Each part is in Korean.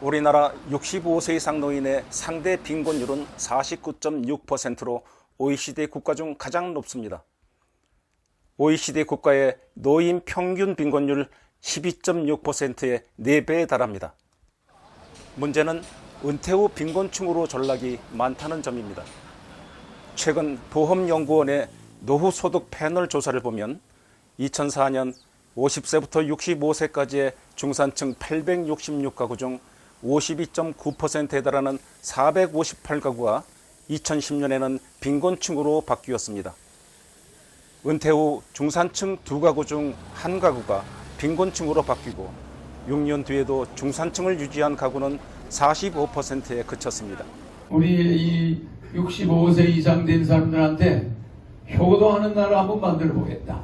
우리나라 65세 이상 노인의 상대 빈곤율은 49.6%로 OECD 국가 중 가장 높습니다. OECD 국가의 노인 평균 빈곤율 12.6%의 4배에 달합니다. 문제는 은퇴 후 빈곤층으로 전락이 많다는 점입니다. 최근 보험연구원의 노후소득 패널 조사를 보면 2004년 50세부터 65세까지의 중산층 866가구 중 52.9%에 달하는 458가구가 2010년에는 빈곤층으로 바뀌었습니다. 은퇴 후 중산층 2가구 중 1가구가 빈곤층으로 바뀌고 6년 뒤에도 중산층을 유지한 가구는 45%에 그쳤습니다. 우리 이 65세 이상 된 사람들한테 효도하는 나라 한번 만들어 보겠다.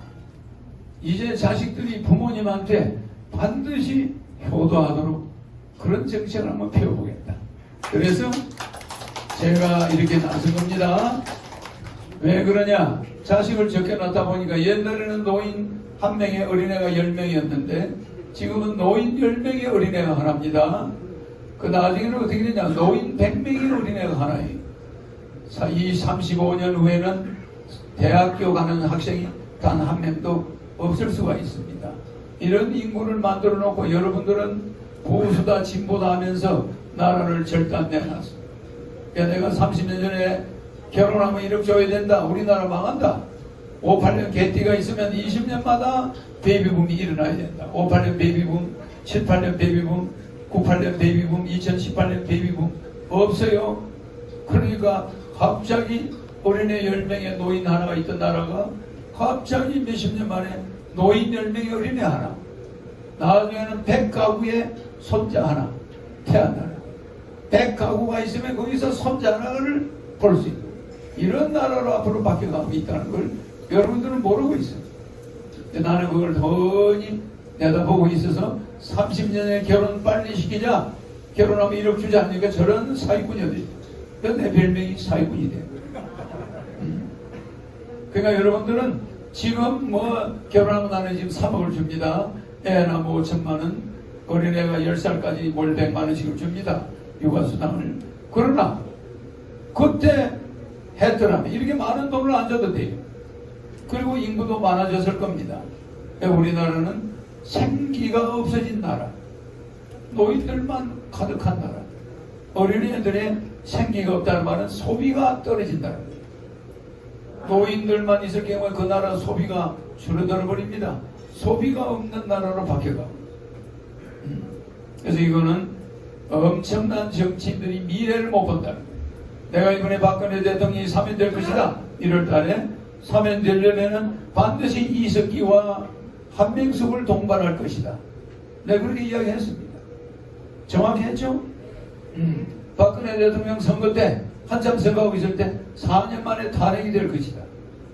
이제 자식들이 부모님한테 반드시 효도하도록 그런 정책을 한번 펴보겠다. 그래서 제가 이렇게 나선 겁니다. 왜 그러냐? 자식을 적게 낳다 보니까 옛날에는 노인 1명의 어린애가 10명이었는데 지금은 노인 10명의 어린애가 하나입니다. 그 나중에는 어떻게 되냐? 노인 100명의 어린애가 하나예요. 이 35년 후에는 대학교 가는 학생이 단 1명도 없을 수가 있습니다. 이런 인구를 만들어 놓고 여러분들은 보수다 진보다 하면서 나라를 절단내놨습니다. 내가 30년 전에 결혼하면 1억 줘야 된다. 우리나라 망한다. 58년 개띠가 있으면 20년마다 베이비붐이 일어나야 된다. 58년 베이비붐, 78년 베이비붐, 98년 베이비붐, 2018년 베이비붐 없어요. 그러니까 갑자기 어린애 10명의 노인 하나가 있던 나라가 갑자기 몇십 년 만에 노인 10명의 어린애 하나, 나중에는 100가구의 손자 하나 태어나라. 100가구가 있으면 거기서 손자 하나를 볼 수 있는 이런 나라로 앞으로 바뀌어가고 있다는 걸 여러분들은 모르고 있어요. 나는 그걸 더니 내다보고 있어서 30년에 결혼 빨리 시키자. 결혼하면 1억 주지 않으니까 저런 사기꾼이 어디 있어. 내 별명이 사기꾼이 돼. 그러니까 여러분들은 지금 뭐 결혼하면 나는 지금 3억을 줍니다. 애나 뭐 5천만 원, 어린애가 10살까지 월 100만 원씩을 줍니다. 육아수당을. 그러나 그때 했더라면 이렇게 많은 돈을 안 줘도 돼요. 그리고 인구도 많아졌을 겁니다. 우리나라는 생기가 없어진 나라, 노인들만 가득한 나라, 어린애들의 생기가 없다는 말은 소비가 떨어진다는 거예요. 노인들만 있을 경우에 그 나라 소비가 줄어들어 버립니다. 소비가 없는 나라로 바뀌어가고. 그래서 이거는 엄청난 정치인들이 미래를 못 본다는 거예요. 내가 이번에 박근혜 대통령이 사면될 것이다. 1월 달에 사면되려면 반드시 이석기와 한명숙을 동반할 것이다. 내가 그렇게 이야기했습니다. 정확히 했죠? 박근혜 대통령 선거 때 한참 선거하고 있을 때 4년 만에 탄핵이 될 것이다.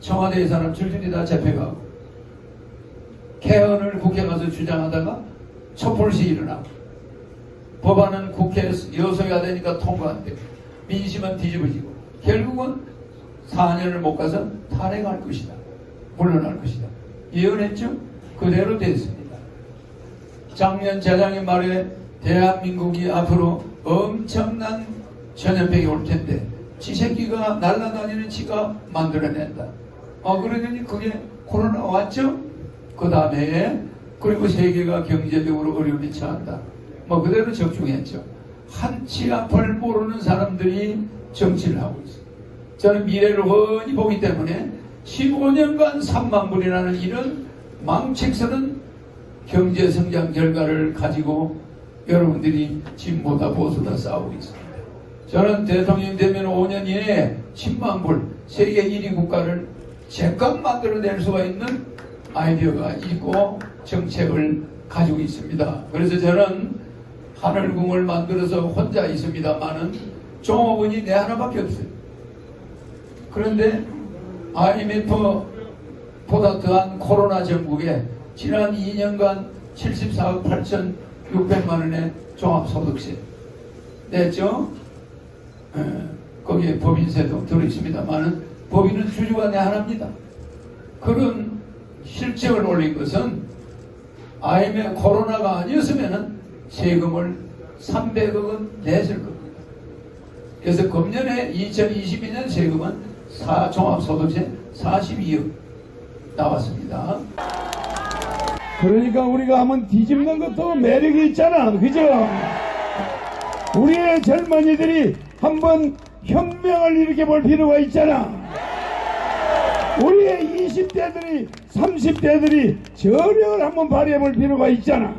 청와대의 사람 줄줄이 다 잡혀가고 개헌을 국회 가서 주장하다가 촛불시 일어나고 법안은 국회에서 여소야 되니까 통과 안 되고 민심은 뒤집어지고 결국은 4년을 못 가서 탄핵할 것이다. 물러날 것이다. 예언했죠? 그대로 됐습니다. 작년 재작년 말에 대한민국이 앞으로 엄청난 전염병이 올 텐데 지 새끼가 날아다니는 지가 만들어낸다. 그러더니 그게 코로나 왔죠? 그 다음에 그리고 세계가 경제적으로 어려움에 처한다. 그대로 적중했죠. 한치 앞을 모르는 사람들이 정치를 하고 있어요. 저는 미래를 훤히 보기 때문에 15년간 3만 불이라는 이런 망측스러운 경제성장 결과를 가지고 여러분들이 진보다 보수다 싸우고 있습니다. 저는 대통령 되면 5년 이내에 10만 불 세계 1위 국가를 제값 만들어낼 수가 있는 아이디어가 있고 정책을 가지고 있습니다. 그래서 저는 하늘궁을 만들어서 혼자 있습니다만은 종업원이 내 하나밖에 없어요. 그런데 IMF보다 더한 코로나 전국에 지난 2년간 74억 8,600만 원의 종합소득세 냈죠? 거기에 법인세도 들어있습니다만은 법인은 주주가 내 하나입니다. 그런 실적을 올린 것은 IMF 코로나가 아니었으면은 세금을 300억은 냈을 겁니다. 그래서 금년에 2022년 세금은 종합소득세 42억 나왔습니다. 그러니까 우리가 한번 뒤집는 것도 매력이 있잖아. 그죠? 우리의 젊은이들이 한번 혁명을 일으켜볼 필요가 있잖아. 우리의 20대들이 30대들이 저력을 한번 발휘해볼 필요가 있잖아.